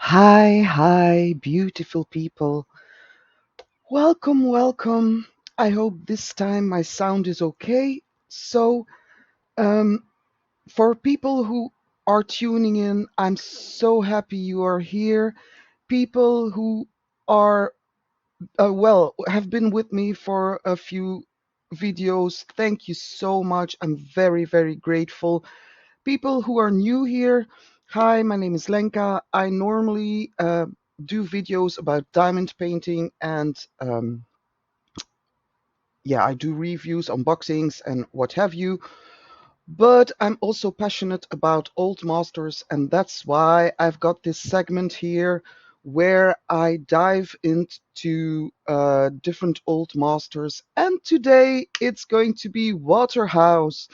Hi, beautiful people. Welcome. I hope this time my sound is okay. Um, for people who are tuning in, I'm so happy you are here. People who are, have been with me for a few videos, thank you so much. I'm very grateful. People who are new here, hi, my name is Lenka. I normally do videos about diamond painting and yeah, I do reviews, unboxings, and what have you. But I'm also passionate about old masters, and that's why I've got this segment here where I dive into different old masters. And today it's going to be Waterhouse.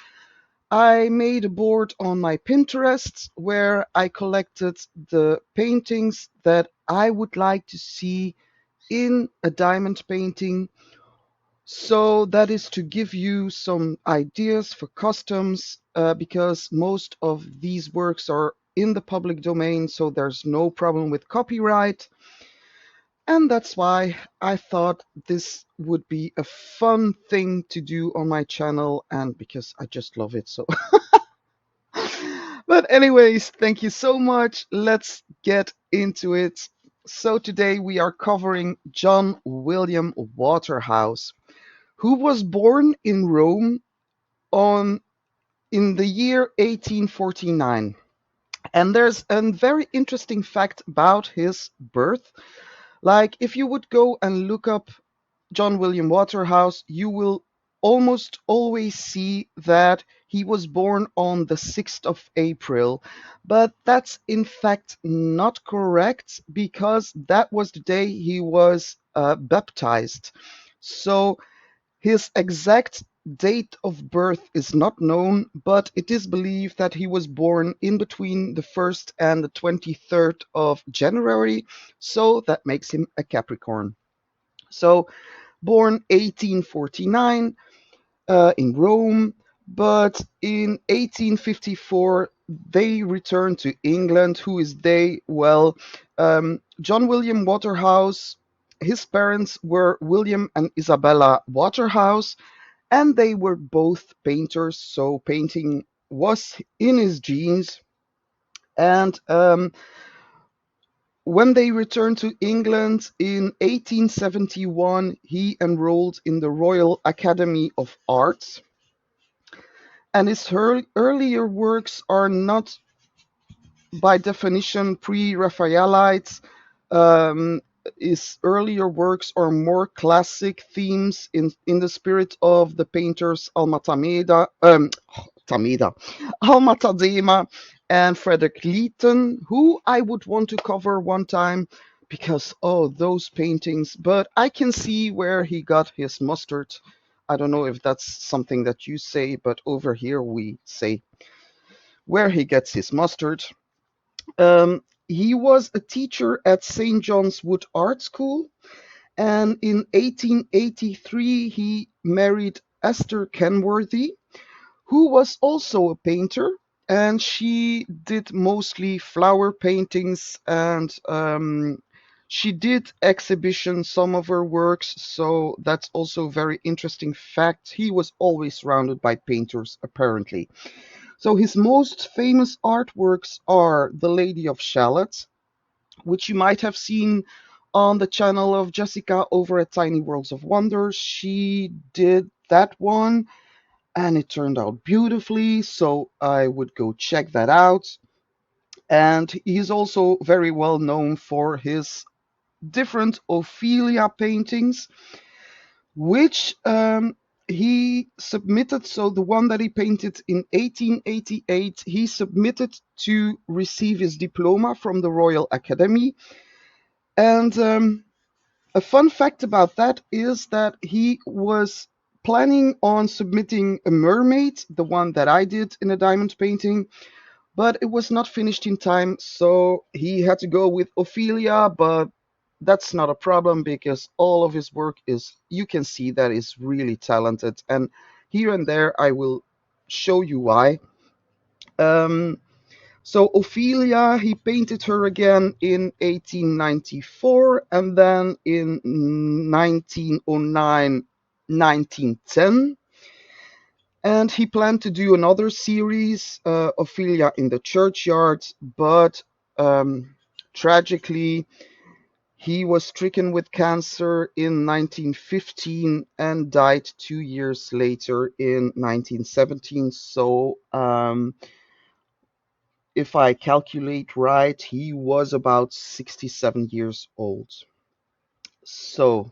I made a board on my Pinterest where I collected the paintings that I would like to see in a diamond painting. So that is to give you some ideas for customs, because most of these works are in the public domain, so there's no problem with copyright. And that's why I thought this would be a fun thing to do on my channel, and because I just love it. So but anyways, thank you so much. Let's get into it. So today we are covering John William Waterhouse, who was born in Rome on in the year 1849. And there's a very interesting fact about his birth. Like if you would go and look up John William Waterhouse, you will almost always see that he was born on the 6th of April. But that's in fact not correct because that was the day he was baptized. So his exact date of birth is not known, but it is believed that he was born in between the 1st and the 23rd of January. So that makes him a Capricorn. So born 1849 in Rome, but in 1854 they returned to England. Who is they? Well, John William Waterhouse, his parents were William and Isabella Waterhouse, and they were both painters, so painting was in his genes. And when they returned to England in 1871, he enrolled in the Royal Academy of Arts. And his earlier works are not, by definition, pre-Raphaelites. Um, his earlier works are more classic themes in the spirit of the painters Alma Tadema and Frederick Leighton, who I would want to cover one time because, oh, those paintings. But I can see where he got his mustard. I don't know if that's something that you say, but over here we say where he gets his mustard. He was a teacher at St. John's Wood Art School, and in 1883 he married Esther Kenworthy, who was also a painter, and she did mostly flower paintings, and she did exhibition some of her works, so that's also a very interesting fact. He was always surrounded by painters, apparently. So his most famous artworks are The Lady of Shalott, which you might have seen on the channel of Jessica over at Tiny Worlds of Wonder. She did that one and it turned out beautifully, so I would go check that out. And he's also very well known for his different Ophelia paintings, which he submitted. So the one that he painted in 1888, he submitted to receive his diploma from the Royal Academy. And a fun fact about that is that he was planning on submitting a mermaid, the one that I did in a diamond painting, but it was not finished in time, so he had to go with Ophelia, but that's not a problem because all of his work is, you can see that is really talented, and here and there I will show you why. Um, So Ophelia, he painted her again in 1894, and then in 1909, 1910. And he planned to do another series, Ophelia in the Churchyard, but tragically, he was stricken with cancer in 1915 and died 2 years later in 1917. So, if I calculate right, he was about 67 years old. So,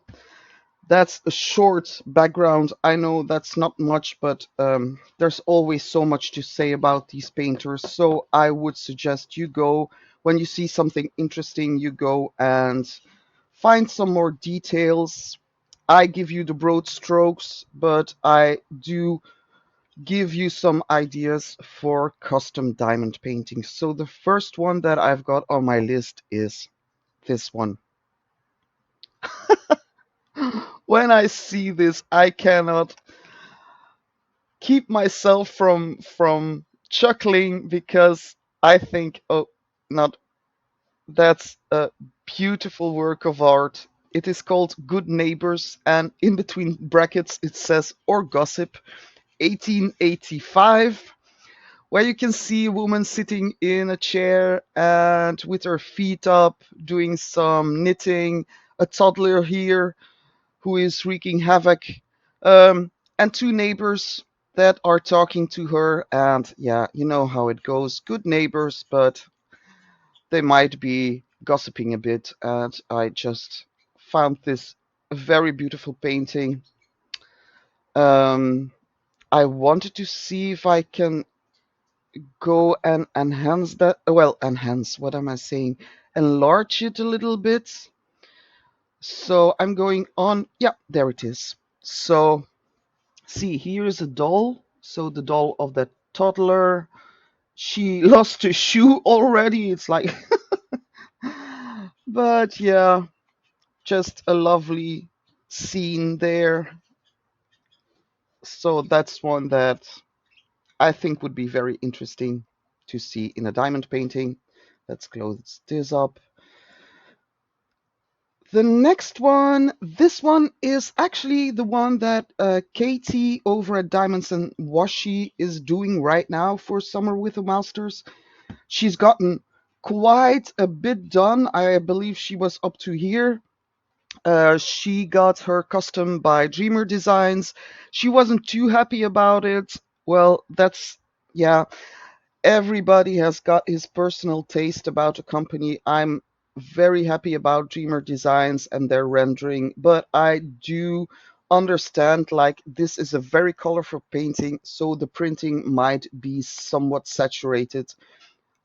that's a short background. I know that's not much, but there's always so much to say about these painters. So I would suggest you go, when you see something interesting, you go and find some more details. I give you the broad strokes, but I do give you some ideas for custom diamond painting. So the first one that I've got on my list is this one. When I see this, I cannot keep myself from chuckling because I think, oh, not that's a beautiful work of art. It is called Good Neighbors, and in between brackets it says or gossip, 1885, where you can see a woman sitting in a chair and with her feet up doing some knitting, a toddler here who is wreaking havoc, and two neighbors that are talking to her. And yeah, you know how it goes. Good neighbors, but they might be gossiping a bit. And I just found this a very beautiful painting. Um, I wanted to see if I can go and enhance that. Well, enhance, what am I saying? Enlarge it a little bit. So I'm going on. Yeah, there it is. So see, here is a doll. So the doll of that toddler. She lost a shoe already. It's like, but yeah, just a lovely scene there. So that's one that I think would be very interesting to see in a diamond painting. Let's close this up. The next one, this one is actually the one that Katie over at Diamonds and Washi is doing right now for Summer with the Masters. She's gotten quite a bit done. I believe she was up to here. She got her custom by Dreamer Designs. She wasn't too happy about it. Well, that's, yeah, everybody has got his personal taste about a company. I'm very happy about Dreamer Designs and their rendering, but I do understand like this is a very colorful painting, so the printing might be somewhat saturated.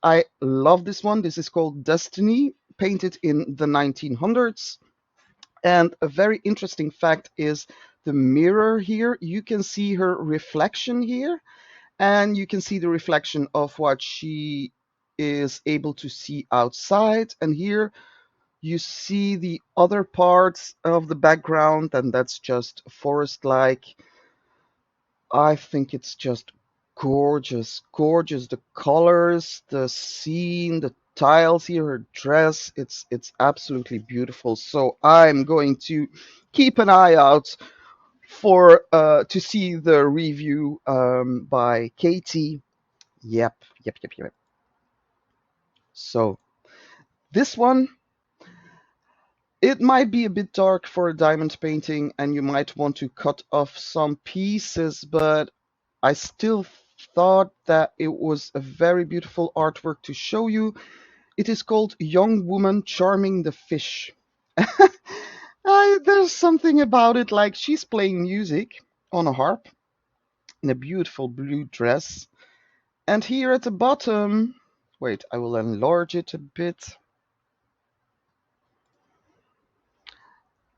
I love this one. This is called Destiny, painted in the 1900s. And a very interesting fact is the mirror here. You can see her reflection here, and you can see the reflection of what she is able to see outside. And here you see the other parts of the background, and that's just forest like. I think it's just gorgeous, gorgeous. The colors, the scene, the tiles here, her dress, it's absolutely beautiful. So I'm going to keep an eye out for to see the review by Katie. Yep. So this one, it might be a bit dark for a diamond painting, and you might want to cut off some pieces, but I still thought that it was a very beautiful artwork to show you. It is called Young Woman Charming the Fish. There's something about it, like she's playing music on a harp in a beautiful blue dress. And here at the bottom, wait, I will enlarge it a bit.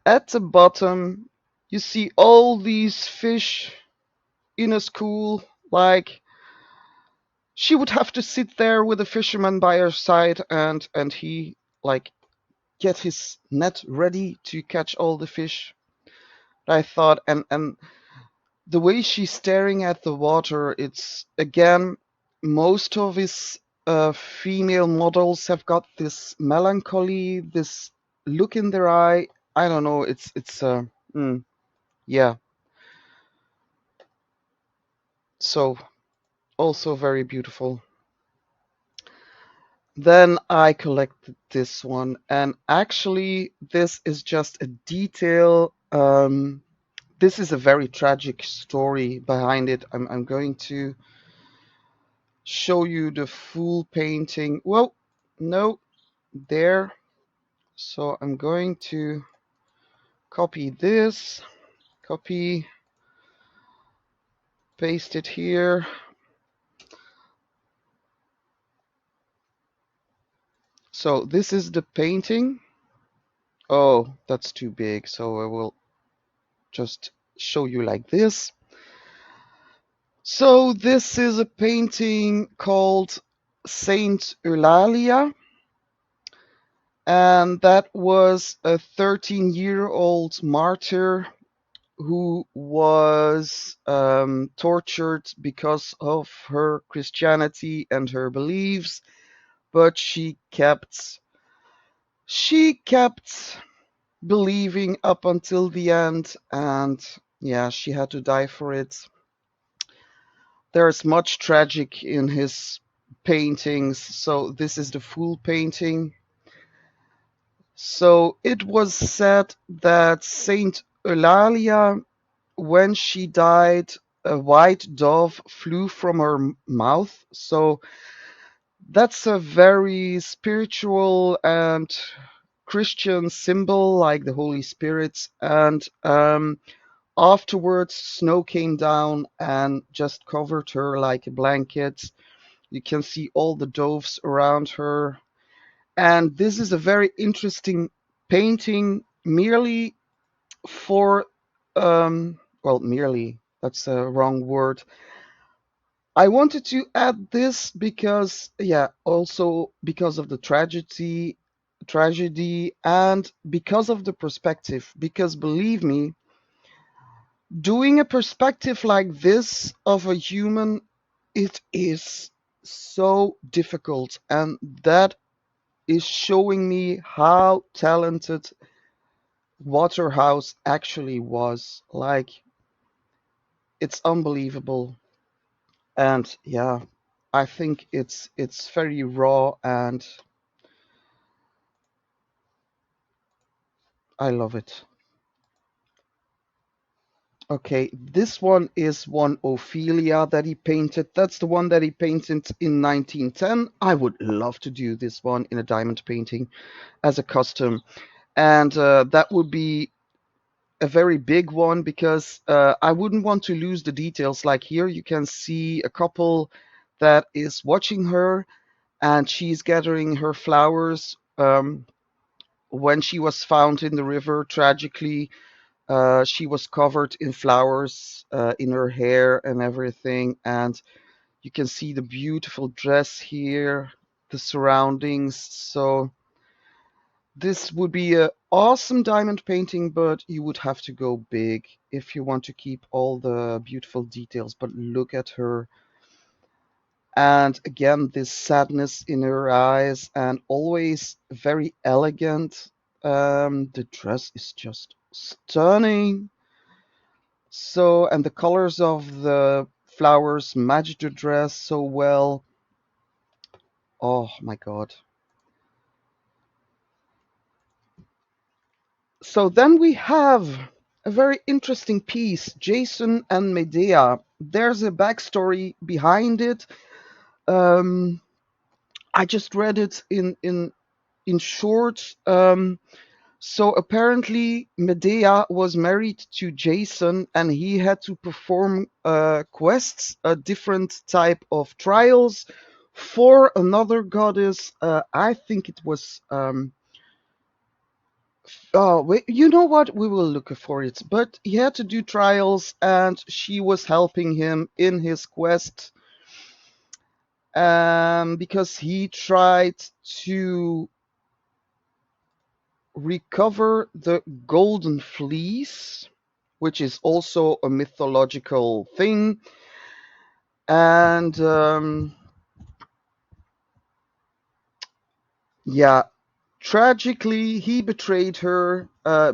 At the bottom, you see all these fish in a school, like she would have to sit there with a fisherman by her side and he like get his net ready to catch all the fish. I thought, and the way she's staring at the water, it's again most of his female models have got this melancholy, this look in their eye. I don't know. Mm, yeah. So also very beautiful. Then I collected this one, and actually, this is just a detail. This is a very tragic story behind it. I'm going to show you the full painting. Well, no, there. So I'm going to copy this, copy, paste it here. So this is the painting. Oh, that's too big. So I will just show you like this. So this is a painting called Saint Eulalia, and that was a 13-year-old martyr who was tortured because of her Christianity and her beliefs, but she kept believing up until the end, and yeah, she had to die for it. There's much tragic in his paintings, so this is the full painting. So it was said that Saint Eulalia, when she died, a white dove flew from her mouth. So that's a very spiritual and Christian symbol, like the Holy Spirit. And afterwards, snow came down and just covered her like a blanket. You can see all the doves around her. And this is a very interesting painting, merely for, well, merely, that's a wrong word. I wanted to add this because, yeah, also because of the tragedy, and because of the perspective. Because believe me, doing a perspective like this of a human, it is so difficult, and that is showing me how talented Waterhouse actually was. Like, it's unbelievable. And yeah, I think it's very raw, and I love it. Okay, this one is one Ophelia that he painted. That's the one that he painted in 1910. I would love to do this one in a diamond painting as a custom. And that would be a very big one, because I wouldn't want to lose the details. Like here, you can see a couple that is watching her, and she's gathering her flowers. When she was found in the river, tragically, she was covered in flowers in her hair and everything. And you can see the beautiful dress here, the surroundings. So this would be an awesome diamond painting, but you would have to go big if you want to keep all the beautiful details. But look at her. And again, this sadness in her eyes, and always very elegant. The dress is just stunning. So, and the colors of the flowers match the dress so well. Oh my God. So then we have a very interesting piece, Jason and Medea. There's a backstory behind it. Um, I just read it in short. So apparently Medea was married to Jason, and he had to perform quests, a different type of trials for another goddess. I think it was. Oh, wait, you know what? We will look for it. But he had to do trials, and she was helping him in his quest, because he tried to recover the golden fleece, which is also a mythological thing. And Yeah, tragically, he betrayed her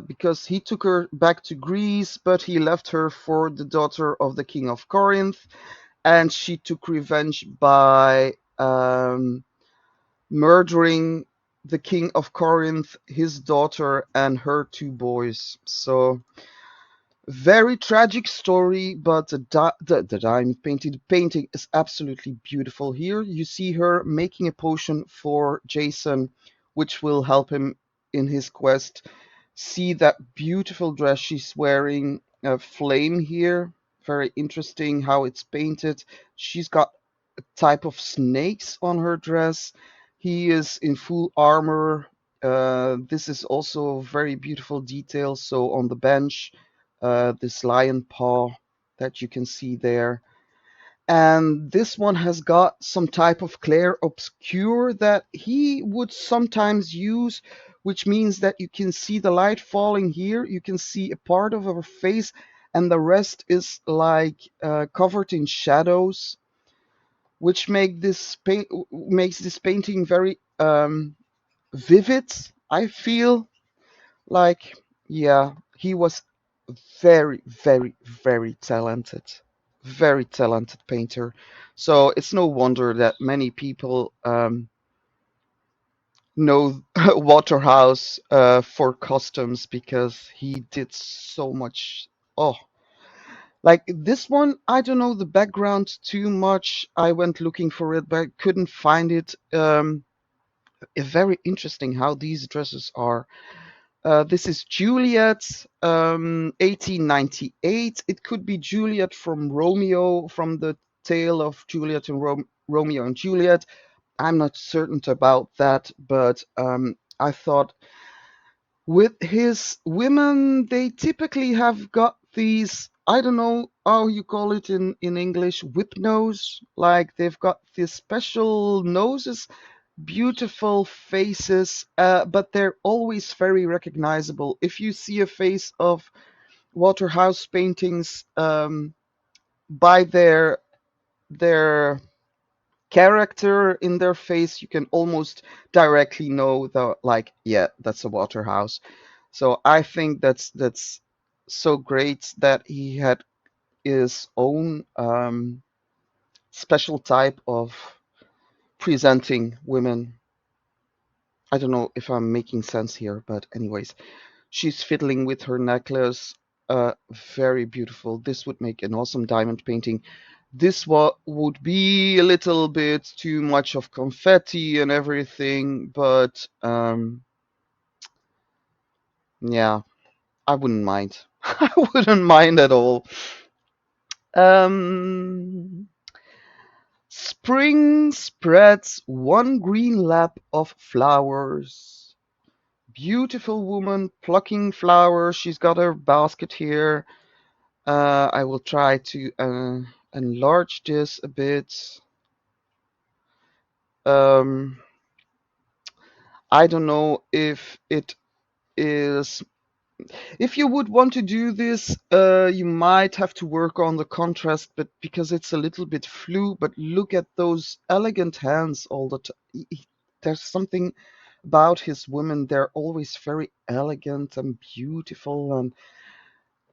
because he took her back to Greece, but he left her for the daughter of the king of Corinth, and she took revenge by murdering the king of Corinth, his daughter, and her two boys. So very tragic story, but the diamond painting, the painting is absolutely beautiful. Here you see her making a potion for Jason, which will help him in his quest. See that beautiful dress she's wearing, a flame here. Very interesting how it's painted. She's got a type of snakes on her dress. He is in full armor. This is also very beautiful detail. So on the bench, this lion paw that you can see there. And this one has got some type of clair obscure that he would sometimes use, which means that you can see the light falling here. You can see a part of her face, and the rest is like covered in shadows, which makes this painting very vivid. I feel like, yeah, he was very, very, very talented painter. So it's no wonder that many people know Waterhouse for costumes because he did so much. Oh, like this one, I don't know the background too much. I went looking for it, but I couldn't find it. Very interesting how these dresses are. This is Juliet, 1898. It could be Juliet from Romeo, from the tale of Juliet and Romeo and Juliet. I'm not certain about that, but I thought with his women, they typically have got these, I don't know how you call it in English, whip nose. Like they've got these special noses, beautiful faces, but they're always very recognizable. If you see a face of Waterhouse paintings by their character in their face, you can almost directly know that, like, yeah, that's a Waterhouse. So I think that's so great that he had his own special type of presenting women. I don't know if I'm making sense here, but anyways, she's fiddling with her necklace. Very beautiful. This would make an awesome diamond painting. This would be a little bit too much of confetti and everything, but yeah, I wouldn't mind. I wouldn't mind at all. Um, Spring spreads one green lap of flowers. Beautiful woman plucking flowers. She's got her basket here. I will try to enlarge this a bit. Um, I don't know if it is. If you would want to do this, you might have to work on the contrast, but because it's a little bit flu. But look at those elegant hands all the time. There's something about his women. They're always very elegant and beautiful,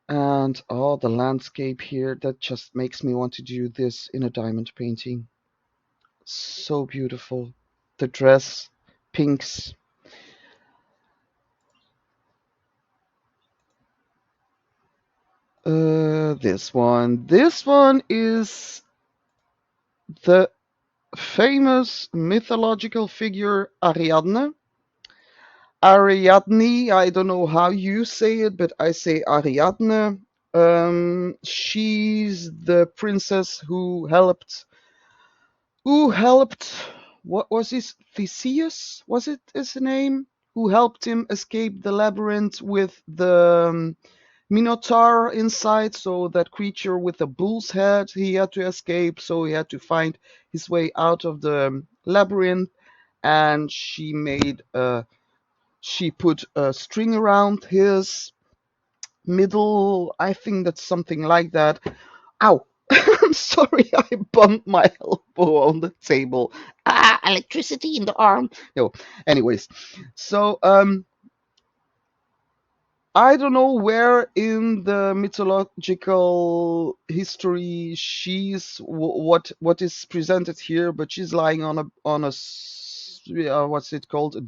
and oh, the landscape here, that just makes me want to do this in a diamond painting. So beautiful. The dress, pinks. This one. This one is the famous mythological figure Ariadne. Ariadne, I don't know how you say it, but I say Ariadne. She's the princess who helped, what was his, Theseus, was it his name? Who helped him escape the labyrinth with the Minotaur inside, so that creature with the bull's head, he had to escape, so he had to find his way out of the labyrinth, and she put a string around his middle, I think that's something like that. Ow! I'm sorry, I bumped my elbow on the table. Ah, electricity in the arm. No, anyways, so I don't know where in the mythological history what is presented here, but she's lying on what's it called, a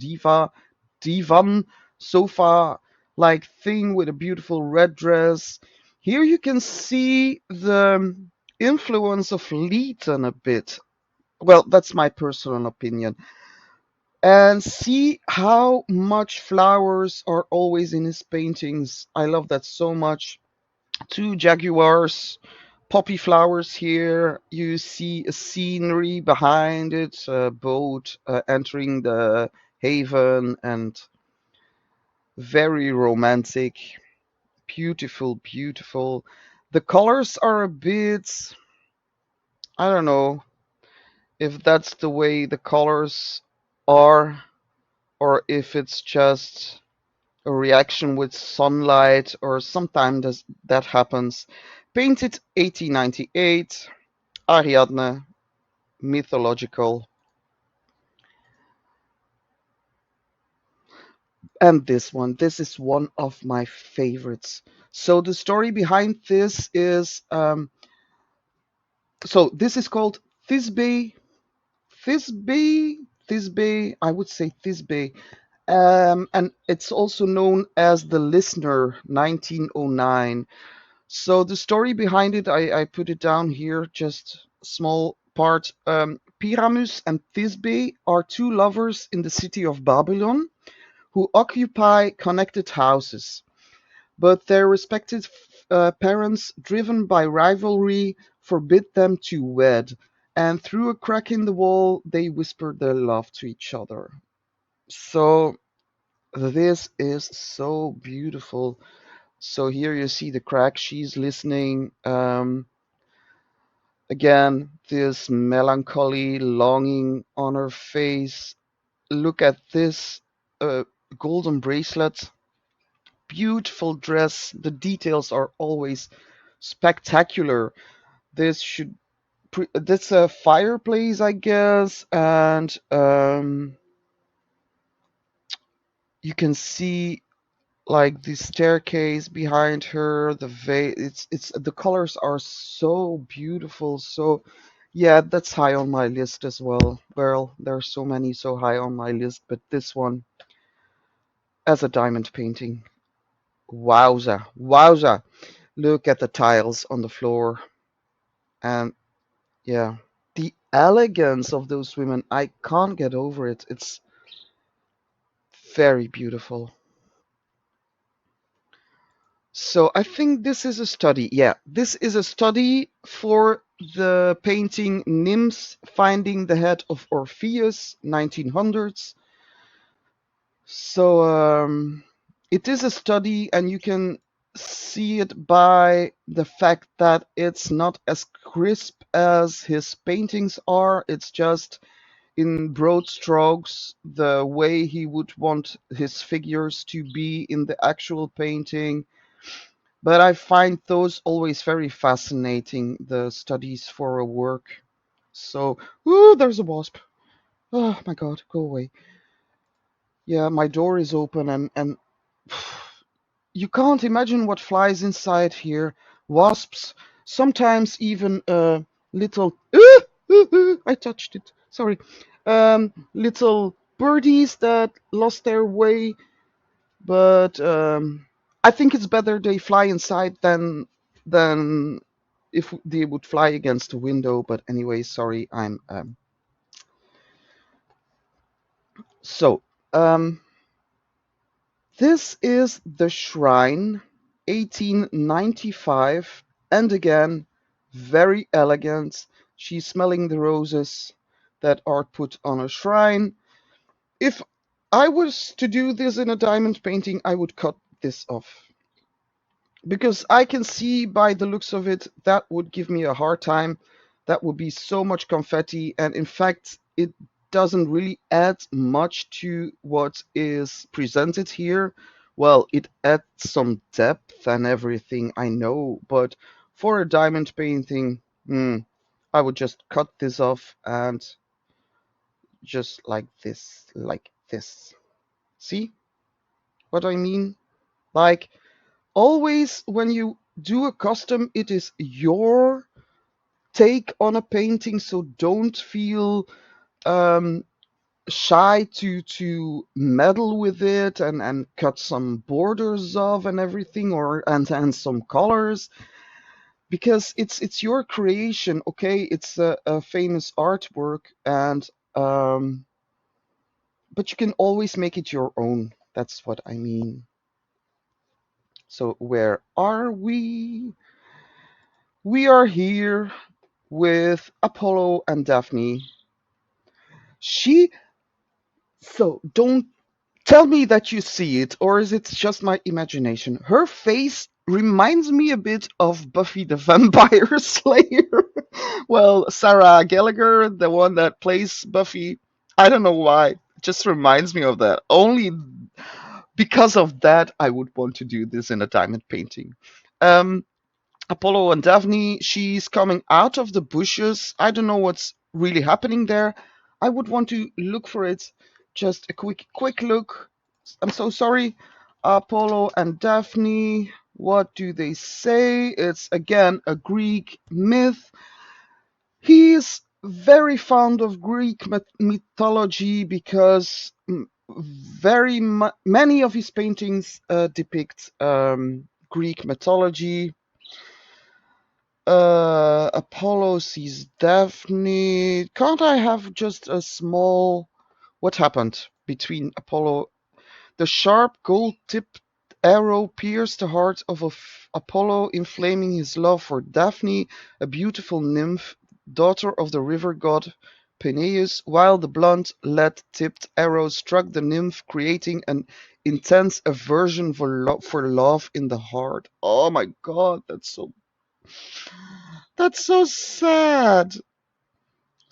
divan sofa like thing with a beautiful red dress. Here you can see the influence of Leighton a bit. Well, that's my personal opinion. And see how much flowers are always in his paintings. I love that so much. Two jaguars, poppy flowers here. You see a scenery behind it, a boat entering the haven, and very romantic. Beautiful, beautiful. The colors are a bit, I don't know if that's the way the colors are, or if it's just a reaction with sunlight, or sometimes that happens. Painted 1898, Ariadne, mythological. And this is one of my favorites. So the story behind this is, so this is called Thisbe, Thisbe, Thisbe, I would say Thisbe. And it's also known as The Listener 1909. So the story behind it, I put it down here, just a small part. Pyramus and Thisbe are two lovers in the city of Babylon who occupy connected houses, but their respective parents, driven by rivalry, forbid them to wed, and through a crack in the wall, they whisper their love to each other. So this is so beautiful. So here you see the crack. She's listening. Again, this melancholy longing on her face. Look at this uh, golden bracelet. Beautiful dress. The details are always spectacular. This should that's a fireplace, I guess, and you can see like the staircase behind her. It's the colors are so beautiful. So yeah, that's high on my list as well. Well, there are so many so high on my list, but this one as a diamond painting. Wowza, wowza. Look at the tiles on the floor. And yeah, the elegance of those women, I can't get over it. It's very beautiful. So I think this is a study. Yeah, this is a study for the painting Nymphs Finding the Head of Orpheus, 1900s. So it is a study, and you can see it by the fact that it's not as crisp as his paintings are. It's just in broad strokes the way he would want his figures to be in the actual painting. But I find those always very fascinating, the studies for a work. So, ooh, there's a wasp. Oh my god, go away. Yeah, my door is open, and you can't imagine what flies inside here. Wasps, sometimes even little. I touched it. Sorry. Little birdies that lost their way, but I think it's better they fly inside than if they would fly against a window. But anyway, sorry, I'm so um, this is the shrine, 1895, and again, very elegant. She's smelling the roses that are put on a shrine. If I was to do this in a diamond painting, I would cut this off. Because I can see by the looks of it, that would give me a hard time. That would be so much confetti, and in fact, it doesn't really add much to what is presented here. Well, it adds some depth and everything, I know, but for a diamond painting, Hmm. I would just cut this off and just like this, like this. See what I mean? Like, always when you do a custom, it is your take on a painting, so don't feel um, shy to meddle with it and cut some borders off and everything, or and some colors, because it's your creation. Okay, it's a famous artwork, and um, but you can always make it your own. That's what I mean. So where are we? We are here with Apollo and Daphne. She so don't tell me that you see it, or is it just my imagination? Her face reminds me a bit of Buffy the Vampire Slayer. Well, Sarah Gallagher, the one that plays Buffy, I don't know why. It just reminds me of that. Only because of that, I would want to do this in a diamond painting. Um, Apollo and Daphne, she's coming out of the bushes. I don't know what's really happening there. I would want to look for it. Just a quick look. I'm so sorry. Apollo and Daphne, what do they say? It's again a Greek myth. He is very fond of Greek mythology because many of his paintings depict Greek mythology. Apollo sees Daphne. Can't I have just a small. What happened between Apollo? The sharp gold tipped arrow pierced the heart of Apollo, inflaming his love for Daphne, a beautiful nymph, daughter of the river god Peneus, while the blunt, lead tipped arrow struck the nymph, creating an intense aversion for love in the heart. Oh my god, that's so sad.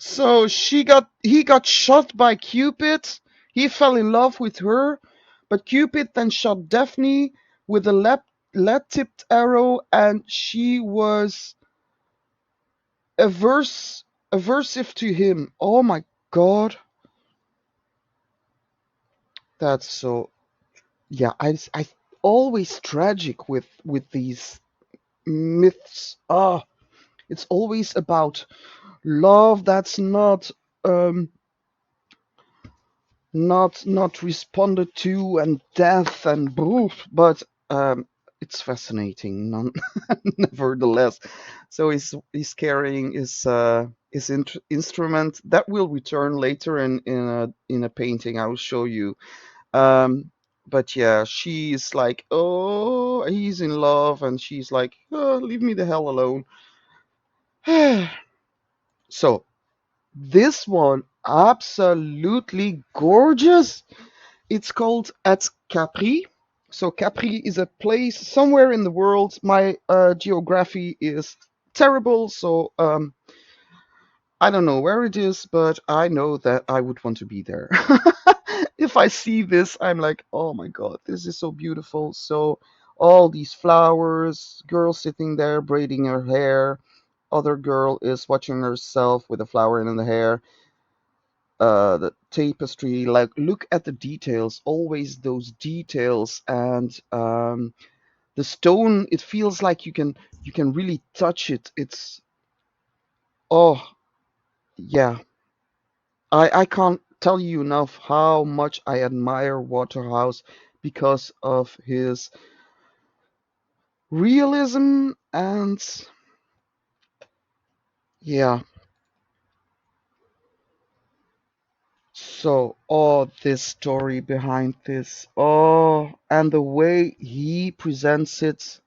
So he got shot by Cupid. He fell in love with her, but Cupid then shot Daphne with a lead-tipped arrow, and she was averse aversive to him. Oh my god, that's so. Yeah, I always tragic with these myths. Ah, it's always about love that's um not responded to, and death and boof, but it's fascinating nevertheless. So he's carrying his instrument that will return later in a painting I will show you. But yeah, she's like, oh, he's in love, and she's like, oh, leave me the hell alone. So this one, absolutely gorgeous. It's called at Capri. So Capri is a place somewhere in the world. My geography is terrible, so I don't know where it is, but I know that I would want to be there. If I see this, I'm like, oh my god, this is so beautiful. So all these flowers, girl sitting there braiding her hair, other girl is watching herself with a flower in the hair. The tapestry, like, look at the details, always those details, and the stone, it feels like you can really touch it. It's, oh yeah, I can't tell you enough how much I admire Waterhouse because of his realism. And yeah, so, oh, this story behind this, oh, and the way he presents it,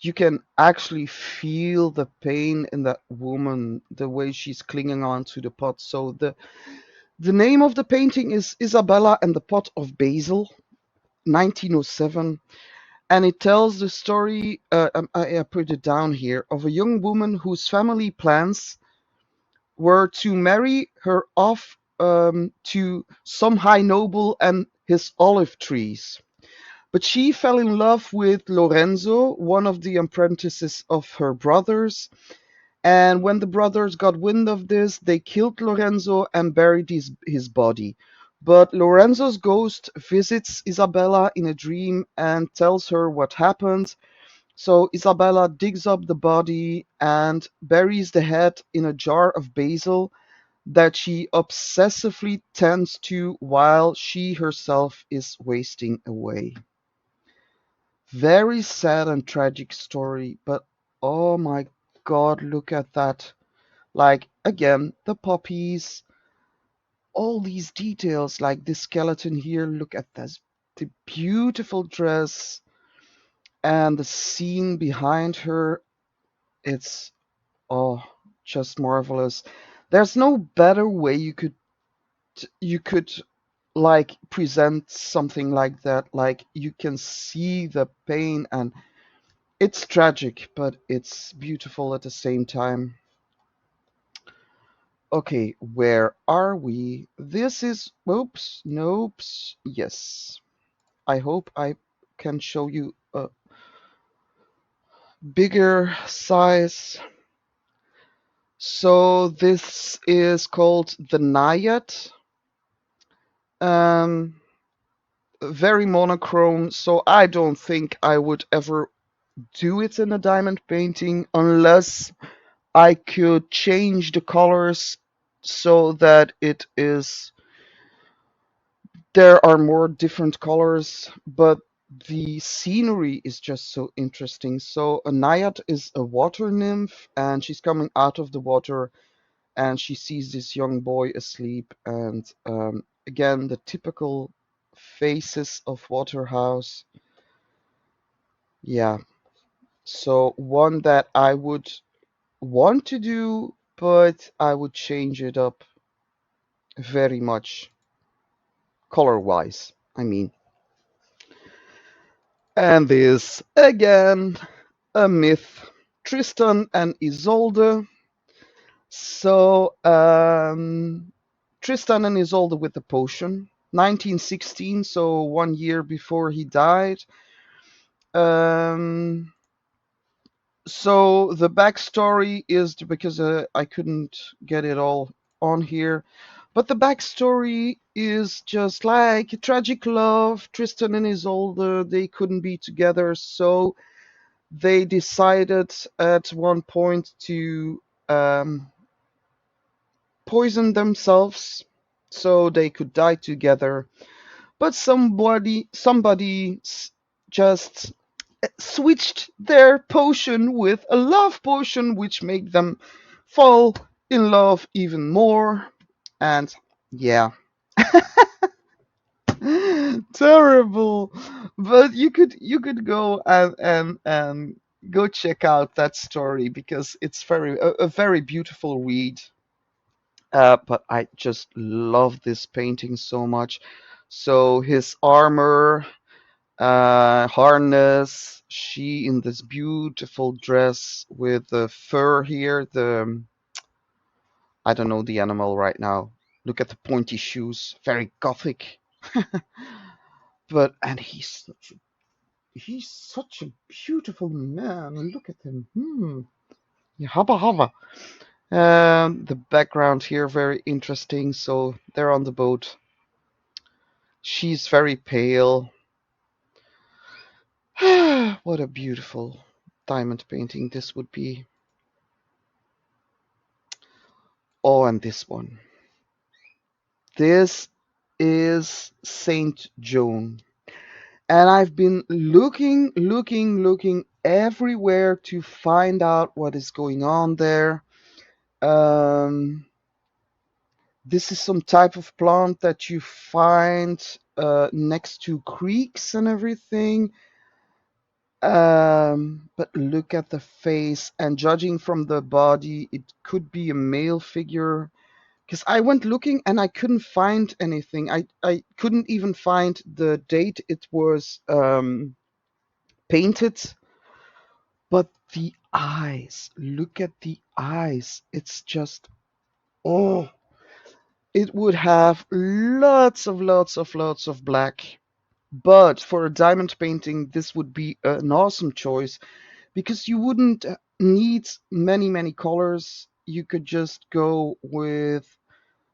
you can actually feel the pain in that woman, the way she's clinging on to the pot. So the name of the painting is Isabella and the Pot of Basil, 1907, and it tells the story. I put it down here, of a young woman whose family plans were to marry her off to some high noble and his olive trees. But she fell in love with Lorenzo, one of the apprentices of her brothers, And when the brothers got wind of this, they killed Lorenzo and buried his body. But Lorenzo's ghost visits Isabella in a dream and tells her what happened. So Isabella digs up the body and buries the head in a jar of basil that she obsessively tends to while she herself is wasting away. Very sad and tragic story, but oh my god, look at that. Like, again, the poppies, all these details, like this skeleton here, look at this, the beautiful dress and the scene behind her. It's, oh, just marvelous. There's no better way you could like present something like that. Like, you can see the pain, and it's tragic, but it's beautiful at the same time. Okay, where are we? This is, oops, nope, yes. I hope I can show you a bigger size. So this is called the Naiad. Um, very monochrome, so I don't think I would ever do it in a diamond painting unless I could change the colors so that it is there are more different colors, but the scenery is just so interesting. So a naiad is a water nymph, and she's coming out of the water, and she sees this young boy asleep. And again, the typical faces of Waterhouse. Yeah. So one that I would want to do, but I would change it up very much color-wise. I mean. And this again a myth, Tristan and Isolde. So Tristan and Isolde with the potion, 1916, so 1 year before he died. Um, so the backstory is because I couldn't get it all on here, but the backstory is just like tragic love. Tristan and Isolde, they couldn't be together, so they decided at one point to poison themselves so they could die together. But somebody just switched their potion with a love potion, which made them fall in love even more. And yeah, terrible. But you could go and go check out that story because it's a very beautiful read. But I just love this painting so much. So his armor, harness, she in this beautiful dress with the fur here. I don't know the animal right now. Look at the pointy shoes, very gothic. But and he's such a beautiful man. Look at him. Yeah, hubba hubba. The background here very interesting. So they're on the boat. She's very pale. What a beautiful diamond painting this would be. Oh, and this one. This is Saint Joan. And I've been looking everywhere to find out what is going on there. Um, this is some type of plant that you find next to creeks and everything. But look at the face, and judging from the body, it could be a male figure. Because I went looking and I couldn't find anything. I couldn't even find the date it was painted. But the eyes, look at the eyes. It's just, oh, it would have lots of black. But for a diamond painting, this would be an awesome choice because you wouldn't need many colors. You could just go with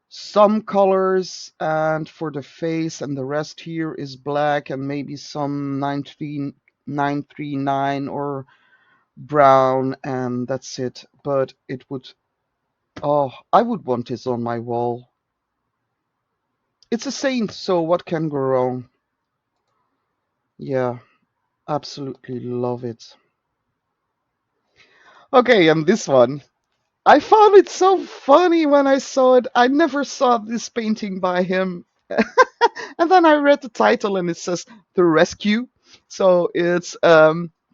some colors, and for the face, and the rest here is black, and maybe some 939 or brown, and that's it. But it would, oh, I would want this on my wall. It's a saint, so what can go wrong? Yeah, absolutely love it. Okay, and this one. I found it so funny when I saw it. I never saw this painting by him. And then I read the title and it says The Rescue. So it's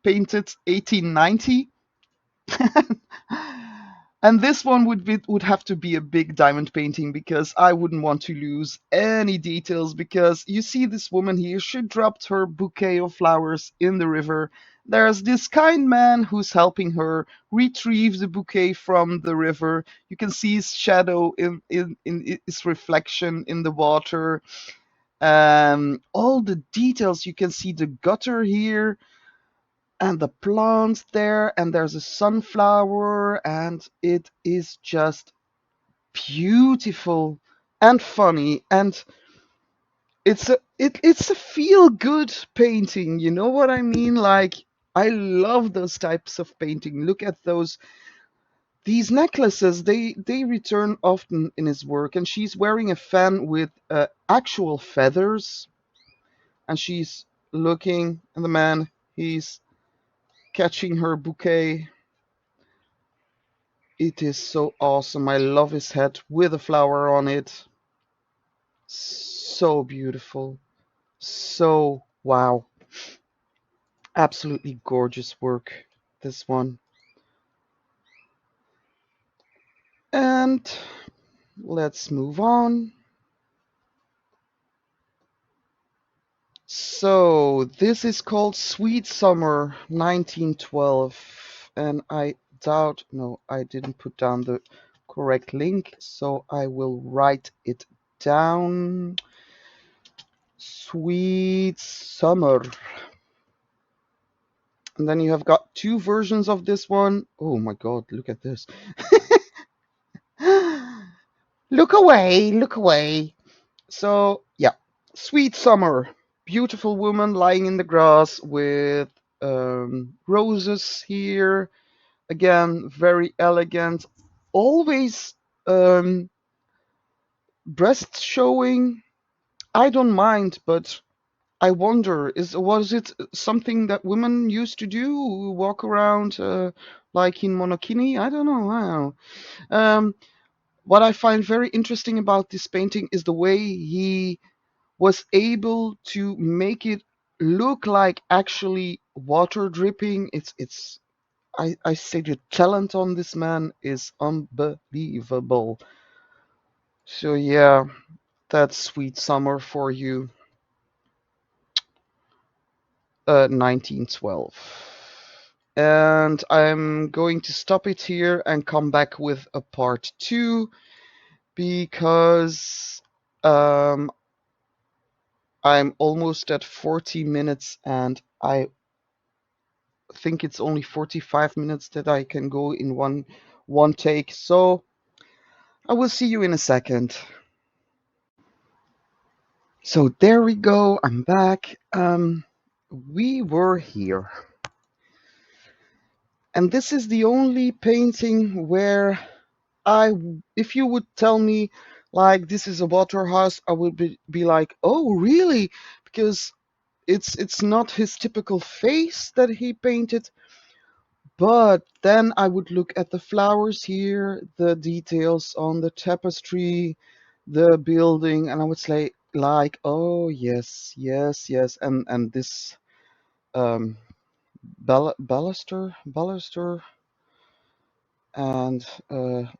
painted 1890. And this one would have to be a big diamond painting, because I wouldn't want to lose any details, because you see this woman here, she dropped her bouquet of flowers in the river. There's this kind man who's helping her retrieve the bouquet from the river. You can see his shadow in his reflection in the water. All the details, you can see the gutter here and the plants there, and there's a sunflower, and it is just beautiful and funny, and it's a feel good painting, you know what I mean? Like, I love those types of painting. Look at these necklaces, they return often in his work, and she's wearing a fan with actual feathers, and she's looking, and the man, he's catching her bouquet. It is so awesome. I love his hat with a flower on it. So beautiful. So wow. Absolutely gorgeous work, this one. And let's move on. So this is called Sweet Summer 1912. And I doubt, no, I didn't put down the correct link, so I will write it down. Sweet Summer. And then you have got two versions of this one. Oh my god, look at this. Look away, look away. So, yeah, Sweet Summer. Beautiful woman lying in the grass with roses here. Again, very elegant. Always breast showing. I don't mind, but I wonder, was it something that women used to do? Walk around like in monokini? I don't know. I don't know. What I find very interesting about this painting is the way he was able to make it look like actually water dripping. I say the talent on this man is unbelievable. So yeah, that's Sweet Summer for you. 1912. And I'm going to stop it here and come back with a part 2, because um, I'm almost at 40 minutes, and I think it's only 45 minutes that I can go in one take. So I will see you in a second. So there we go. I'm back. We were here. And this is the only painting where if you would tell me like this is a Waterhouse, I would be like, oh really? Because it's not his typical face that he painted, but then I would look at the flowers here, the details on the tapestry, the building, and I would say like, oh yes, yes, yes, and this um baluster, and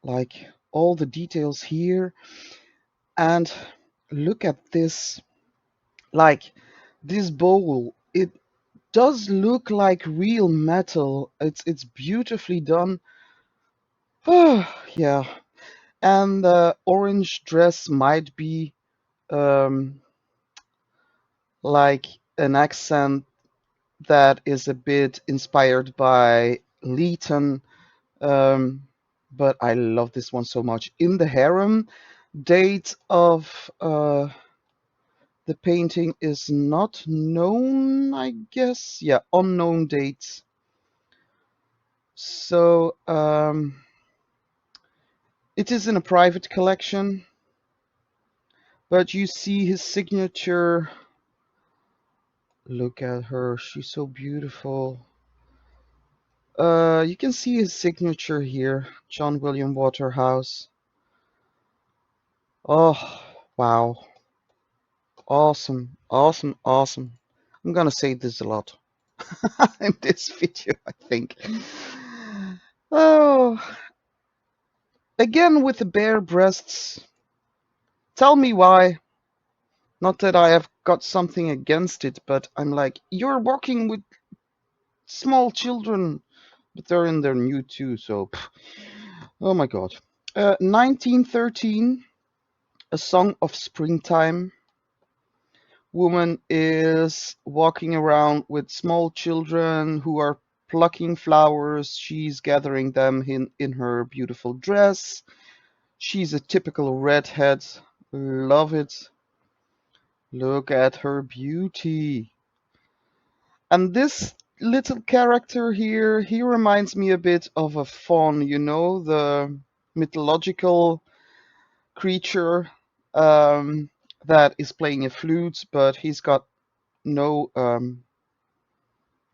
like all the details here, and look at this, like this bowl, it does look like real metal. It's beautifully done. Yeah, and the orange dress might be um like an accent that is a bit inspired by Leighton, but I love this one so much. In the Harem, date of the painting is not known, I guess. Yeah, unknown date. So it is in a private collection, but you see his signature. Look at her, she's so beautiful. You can see his signature here, John William Waterhouse. Oh, wow. Awesome, awesome, awesome. I'm gonna say this a lot in this video, I think. Oh, again with the bare breasts. Tell me why. Not that I have got something against it, but I'm like, you're walking with small children, but they're in their nude too, so. Oh my god. 1913, A Song of Springtime. Woman is walking around with small children who are plucking flowers. She's gathering them in her beautiful dress. She's a typical redhead. Love it. Look at her beauty. And this little character here, he reminds me a bit of a faun, you know, the mythological creature that is playing a flute, but he's got no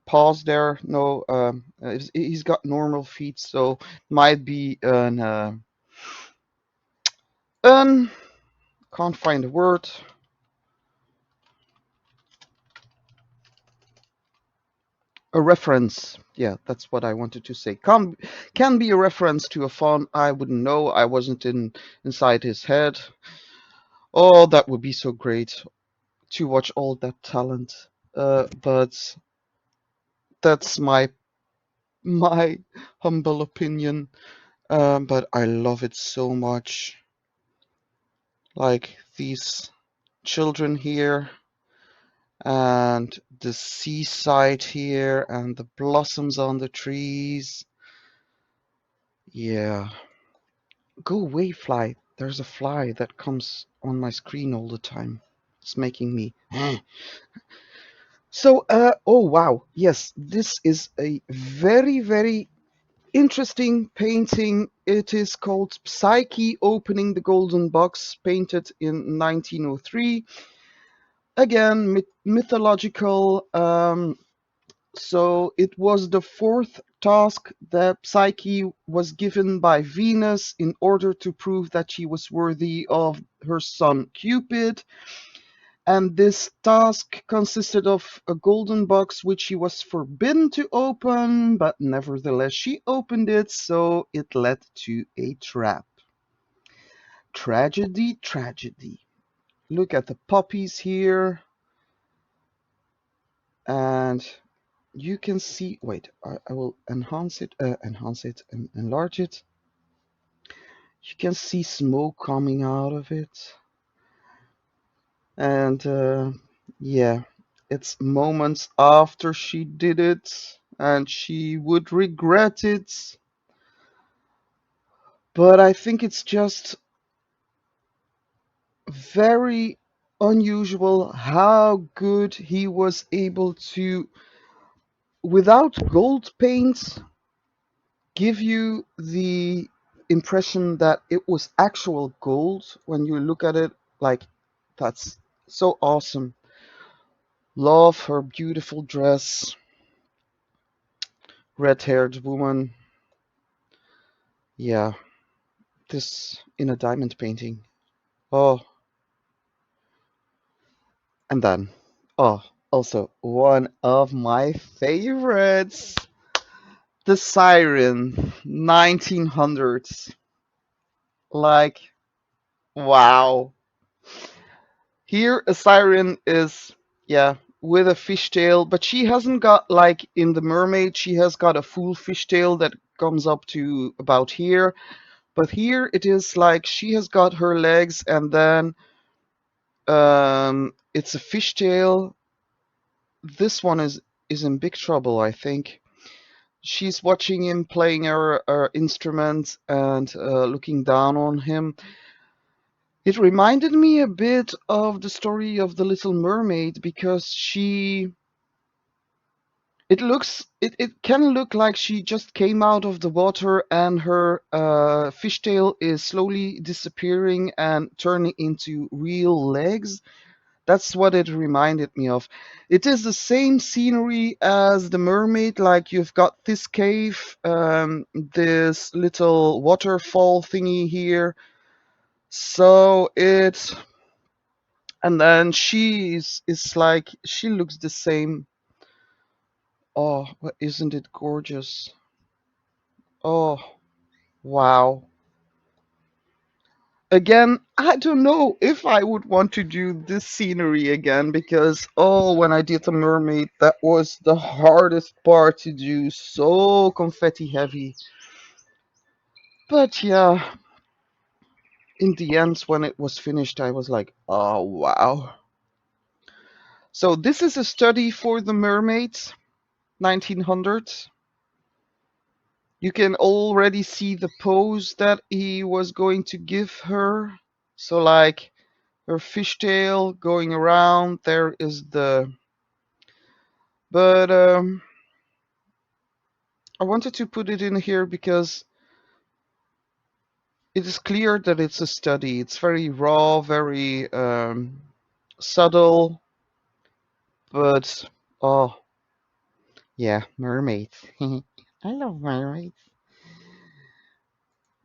paws there, no, he's got normal feet, so might be an can't find a word. A reference. Yeah, that's what I wanted to say. Can be a reference to a faun. I wouldn't know. I wasn't inside his head. Oh, that would be so great to watch all that talent. But that's my humble opinion. But I love it so much. Like these children here, and the seaside here, and the blossoms on the trees. Yeah. Go away, fly. There's a fly that comes on my screen all the time. It's making me. So, oh wow, yes, this is a very, very interesting painting. It is called Psyche Opening the Golden Box, painted in 1903. Again, mythological. So it was the fourth task that Psyche was given by Venus in order to prove that she was worthy of her son Cupid. And this task consisted of a golden box which she was forbidden to open, but nevertheless she opened it, so it led to a trap. Tragedy, tragedy. Look at the poppies here. And you can see, wait, I will enhance it and enlarge it. You can see smoke coming out of it. And yeah, it's moments after she did it, and she would regret it. But I think it's just very unusual how good he was able to, without gold paint, give you the impression that it was actual gold when you look at it. Like, that's so awesome. Love her beautiful dress. Red-haired woman. Yeah, this in a diamond painting. Oh, and then, oh, also one of my favorites, the Siren, 1900s. Like, wow. Here, a siren is, yeah, with a fishtail, but she hasn't got, like in the mermaid, she has got a full fishtail that comes up to about here. But here it is like she has got her legs, and then it's a fishtail. This one is is in big trouble, I think. She's watching him playing her instrument and looking down on him. It reminded me a bit of the story of the Little Mermaid because it can look like she just came out of the water and her fishtail is slowly disappearing and turning into real legs. That's what it reminded me of. It is the same scenery as the mermaid, like you've got this cave, this little waterfall thingy here. So it's and then is like she looks the same. Oh, isn't it gorgeous? Oh, wow. Again, I don't know if I would want to do this scenery again because, oh, when I did the mermaid, that was the hardest part to do. So confetti heavy. But yeah, in the end, when it was finished, I was like, oh, wow. So this is a study for the mermaids, 1900s. You can already see the pose that he was going to give her. So, like, her fishtail going around. There is the. But I wanted to put it in here because it is clear that it's a study. It's very raw, very subtle, but oh, yeah, mermaids. I love mermaids.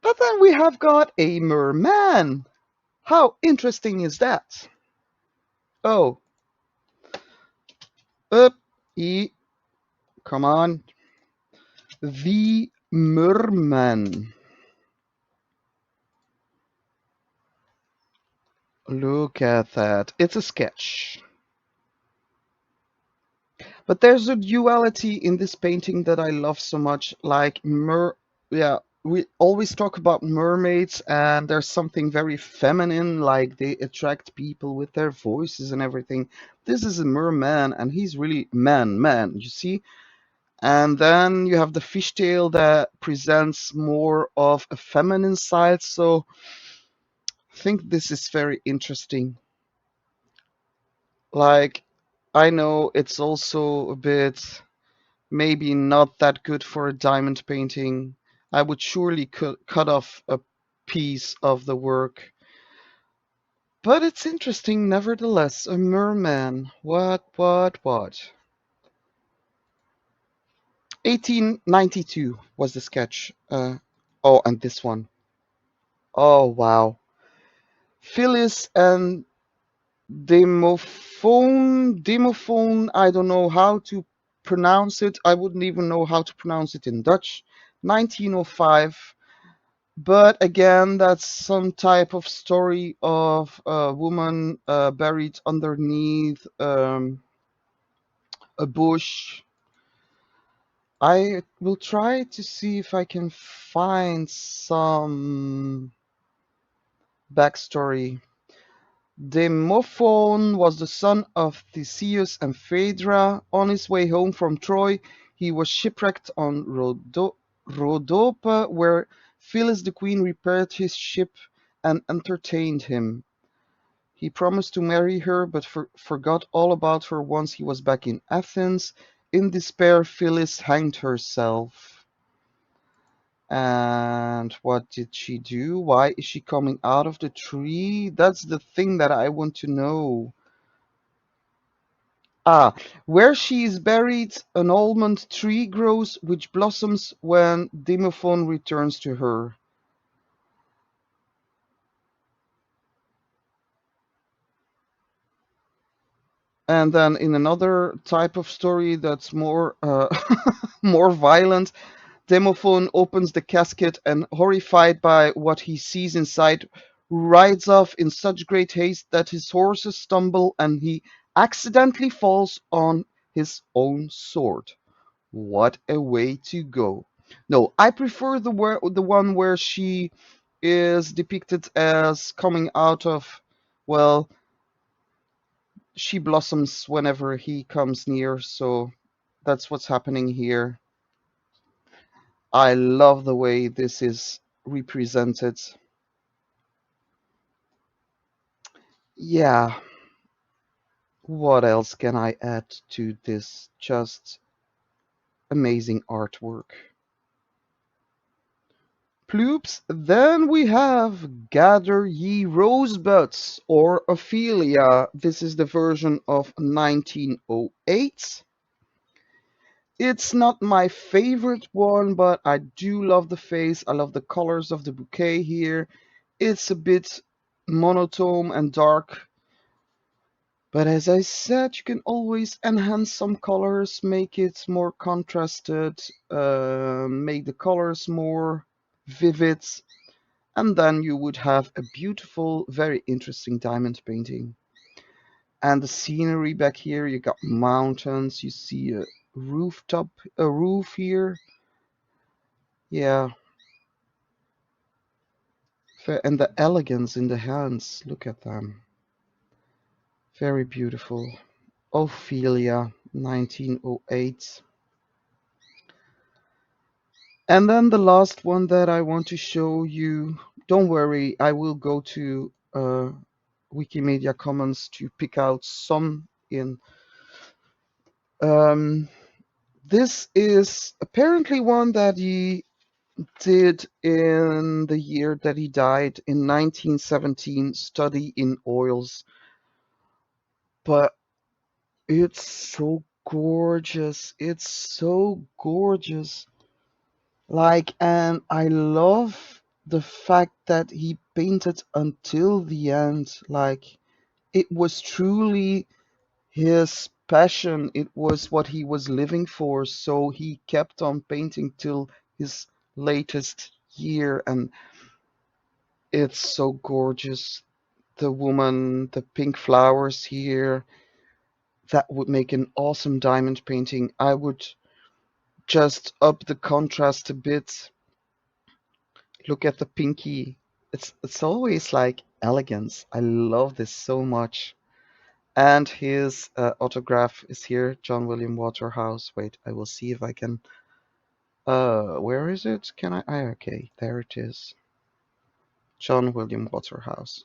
But then we have got a merman. How interesting is that? Oh, up, come on. The merman. Look at that. It's a sketch. But there's a duality in this painting that I love so much. Yeah, we always talk about mermaids, and there's something very feminine, like they attract people with their voices and everything. This is a merman, and he's really man, you see? And then you have the fishtail that presents more of a feminine side. So I think this is very interesting. Like, I know it's also a bit maybe not that good for a diamond painting. I would surely cut off a piece of the work. But it's interesting nevertheless. A merman. What? 1892 was the sketch. Oh, and this one. Oh, wow. Phyllis and Demophone, I don't know how to pronounce it. I wouldn't even know how to pronounce it in Dutch. 1905. But again, that's some type of story of a woman buried underneath a bush. I will try to see if I can find some backstory. Demophon was the son of Theseus and Phaedra. On his way home from Troy, he was shipwrecked on Rhodope, where Phyllis the queen repaired his ship and entertained him. He promised to marry her, but forgot all about her once he was back in Athens. In despair, Phyllis hanged herself. And what did she do? Why is she coming out of the tree? That's the thing that I want to know. Ah, where she is buried, an almond tree grows, which blossoms when Demophon returns to her. And then in another type of story that's more more violent, Demophon opens the casket and, horrified by what he sees inside, rides off in such great haste that his horses stumble and he accidentally falls on his own sword. What a way to go. No, I prefer the one where she is depicted as coming out of, well, she blossoms whenever he comes near, so That's what's happening here. I love the way this is represented. Yeah, what else can I add to this just amazing artwork? Ploops, then we have Gather Ye Rosebuds, or Ophelia. This is the version of 1908. It's not my favorite one, but I do love the face. I love the colors of the bouquet here. It's a bit monotone and dark, but as I said, you can always enhance some colors, make it more contrasted, make the colors more vivid, and then you would have a beautiful, very interesting diamond painting. And the scenery back here, you got mountains, you see a rooftop, a roof here. Yeah, and the elegance in the hands, look at them. Very beautiful. Ophelia, 1908. And then the last one that I want to show you, don't worry, I will go to Wikimedia Commons to pick out some in. This is apparently one that he did in the year that he died in 1917, Study in Oils. But it's so gorgeous. It's so gorgeous. Like, and I love the fact that he painted until the end. Like, it was truly his passion. It was what he was living for. So he kept on painting till his latest year. And it's so gorgeous. The woman, the pink flowers here, that would make an awesome diamond painting. I would just up the contrast a bit. Look at the pinky. It's always like elegance. I love this so much. And his autograph is here, John William Waterhouse. Wait, I will see if I can. Where is it? Can I? Okay, there it is. John William Waterhouse.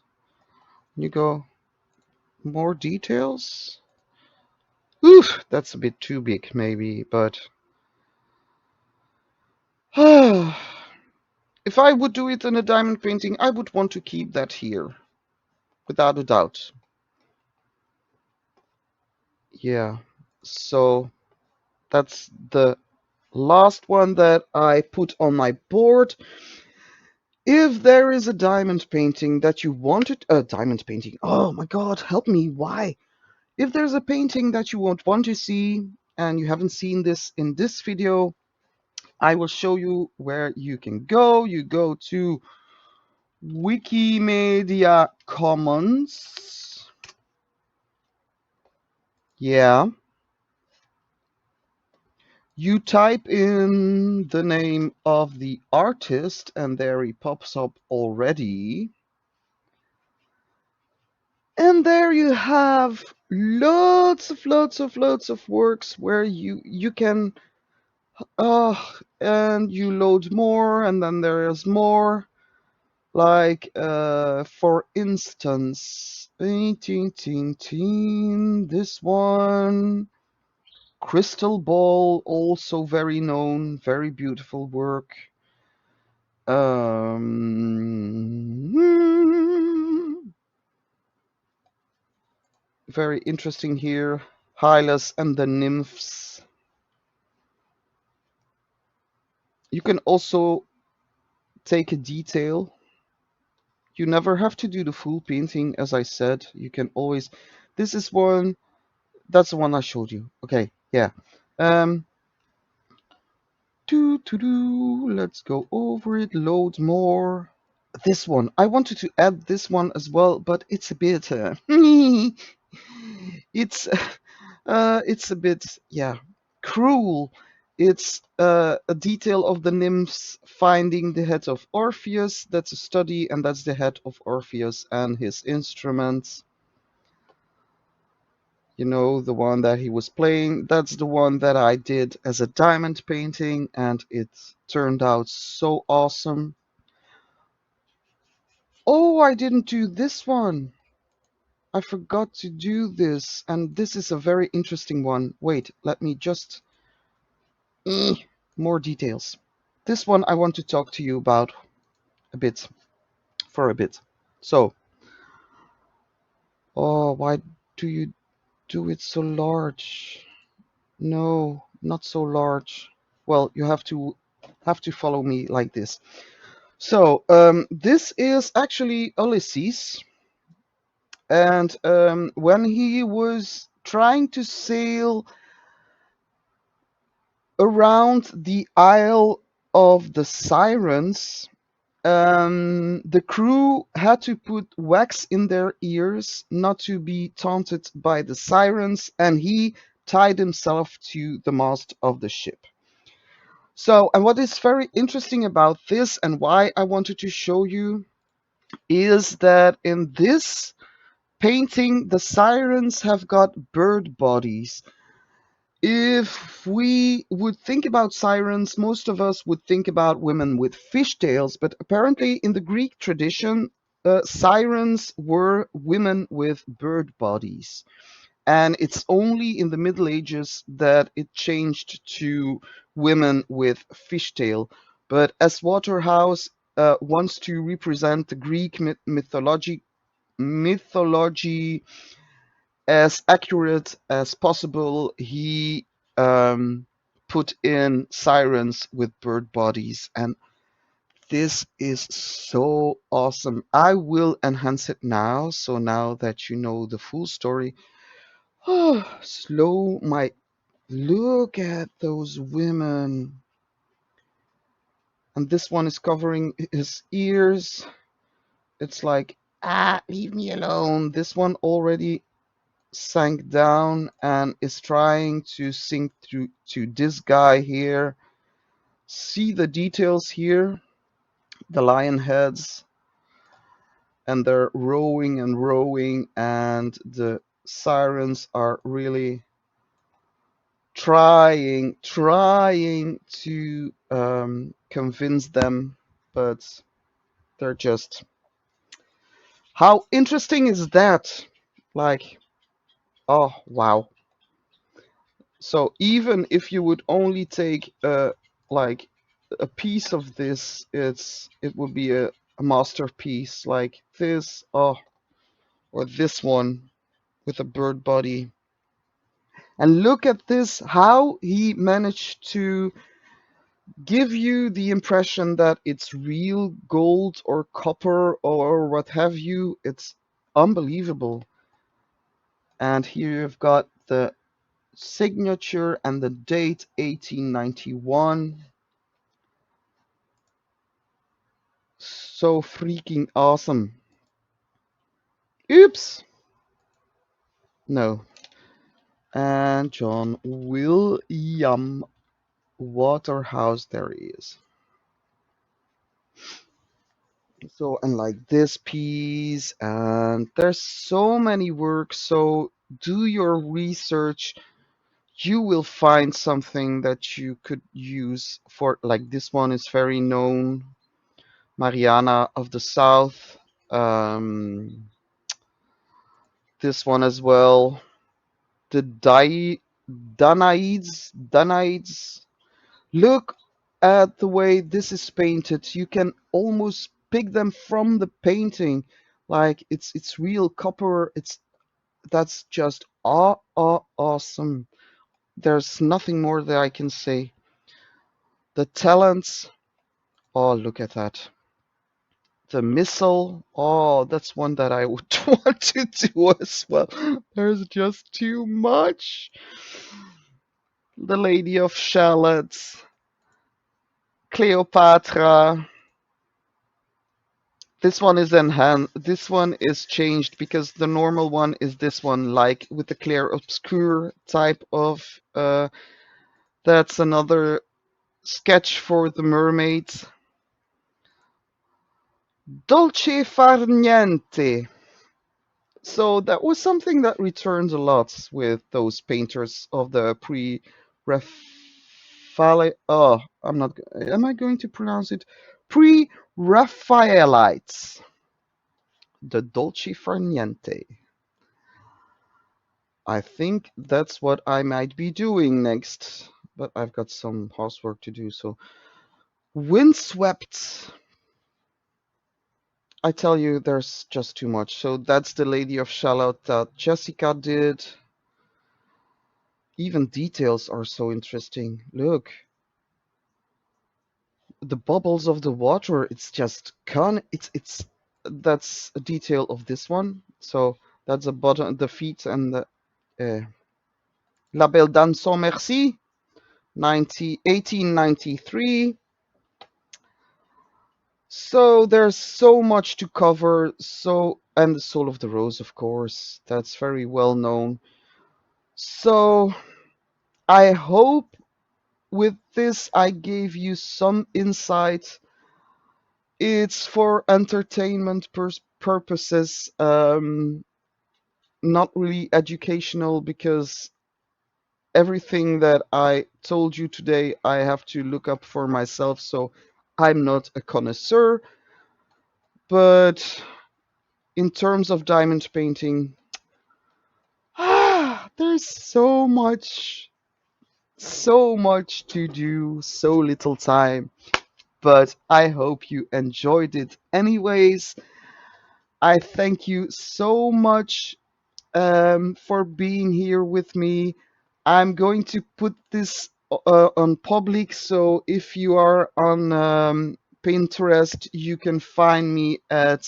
You go. More details. Oof, that's a bit too big, maybe, but if I would do it in a diamond painting, I would want to keep that here, without a doubt. Yeah, so that's the last one that I put on my board. If there is a diamond painting that you wanted, a diamond painting, oh my god, help me, why? If there's a painting that you would want to see and you haven't seen this in this video, I will show you where you can go. You go to Wikimedia Commons. Yeah. You type in the name of the artist and there he pops up already. And there you have lots of works where you can and you load more and then there is more. Like for instance, this one, Crystal Ball, also very known, very beautiful work. Very interesting here. Hylas and the Nymphs. You can also take a detail. You never have to do the full painting, as I said. You can always. This is one. That's the one I showed you. Okay, yeah. Let's go over it. Load more. This one. I wanted to add this one as well, but it's a bit. It's a bit, yeah, cruel. It's a detail of the nymphs finding the head of Orpheus. That's a study, and that's the head of Orpheus and his instruments. You know, the one that he was playing, that's the one that I did as a diamond painting, and it turned out so awesome. Oh, I didn't do this one. I forgot to do this, and this is a very interesting one. Wait, let me just... more details. This one I want to talk to you about a bit, for a bit. So, oh, why do you do it so large? No, not so large. Well, you have to follow me like this. So, this is actually Ulysses, and when he was trying to sail around the Isle of the Sirens, the crew had to put wax in their ears not to be taunted by the sirens, and he tied himself to the mast of the ship. So, and what is very interesting about this and why I wanted to show you is that in this painting, the sirens have got bird bodies. If we would think about sirens, most of us would think about women with fishtails, but apparently in the Greek tradition, sirens were women with bird bodies. And it's only in the Middle Ages that it changed to women with fishtail. But as Waterhouse wants to represent the Greek mythology as accurate as possible, he put in sirens with bird bodies, and this is so awesome. I will enhance it now, so now that you know the full story. Oh, slow my... Look at those women. And this one is covering his ears. It's like, leave me alone. This one already sank down and is trying to sink through to this guy here. See the details here? The lion heads, and they're rowing and rowing, and the sirens are really trying to convince them, but they're just... How interesting is that? Like, oh wow. So even if you would only take like a piece of this, it would be a masterpiece like this, oh, or this one with a bird body. And look at this, how he managed to give you the impression that it's real gold or copper or what have you. It's unbelievable. And here you've got the signature and the date 1891. So freaking awesome. Oops. No. And John William Waterhouse, there he is. So, and like this piece, and there's so many works. So do your research. You will find something that you could use for, like this one is very known, Mariana of the South. This one as well, the Danaids. Look at the way this is painted. You can almost pick them from the painting, like it's real copper. That's just awesome. There's nothing more that I can say. The talents. Oh, look at that. The missile. Oh, that's one that I would want to do as well. There's just too much. The Lady of Shallots. Cleopatra. This one is enhanced. This one is changed because the normal one is this one, like with the clear obscure type of. That's another sketch for the mermaids. Dolce far niente. So that was something that returned a lot with those painters of the pre-Raphael. Oh, I'm not. Am I going to pronounce it? Pre-Raphaelites, the Dolce Far Niente. I think that's what I might be doing next, but I've got some housework to do. So, windswept. I tell you, there's just too much. So that's the Lady of Shalott that Jessica did. Even details are so interesting. Look, the bubbles of the water. It's just it's that's a detail of this one. So that's the bottom, the feet, and the uh, La Belle Dame sans Merci, 1893. So there's so much to cover. So, and the Soul of the Rose, of course, that's very well known. So I hope with this I gave you some insight. It's for entertainment purposes, not really educational, because everything that I told you today I have to look up for myself, so I'm not a connoisseur. But in terms of diamond painting, there's so much to do, so little time. But I hope you enjoyed it anyways. I thank you so much for being here with me. I'm going to put this on public, so if you are on Pinterest, you can find me at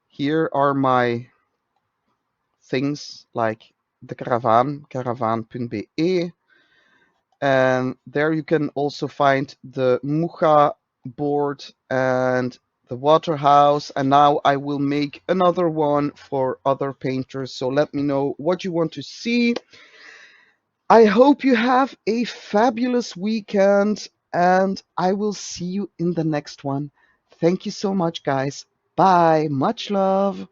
here are my things like the caravan.be, and there you can also find the Mucha board and the Waterhouse, and now I will make another one for other painters, so let me know what you want to see. I hope you have a fabulous weekend, and I will see you in the next one. Thank you so much, guys. Bye. Much love.